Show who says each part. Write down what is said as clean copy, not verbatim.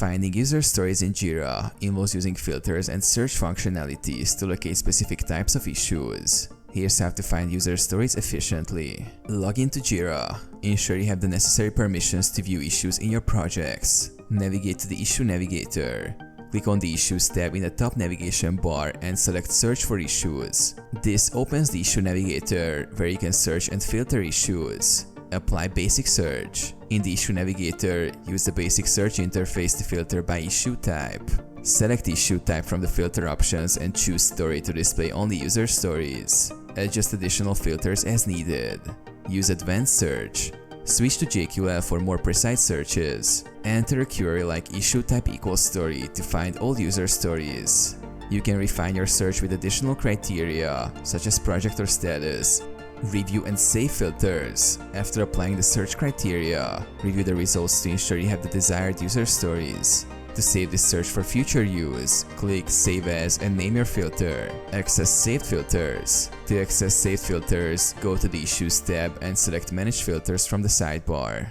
Speaker 1: Finding user stories in Jira involves using filters and search functionalities to locate specific types of issues. Here's how to find user stories efficiently. Log into Jira. Ensure you have the necessary permissions to view issues in your projects. Navigate to the Issue Navigator. Click on the Issues tab in the top navigation bar and select Search for Issues. This opens the Issue Navigator, where you can search and filter issues. Apply Basic Search. In the Issue Navigator, use the Basic Search interface to filter by issue type. Select issue type from the filter options and choose Story to display only user stories. Adjust additional filters as needed. Use Advanced Search. Switch to JQL for more precise searches. Enter a query like issue type equals story to find all user stories. You can refine your search with additional criteria, such as project or status. Review and save filters. After applying the search criteria, review the results to ensure you have the desired user stories. To save this search for future use, click Save As and name your filter. Access saved filters. To access saved filters, go to the Issues tab and select Manage Filters from the sidebar.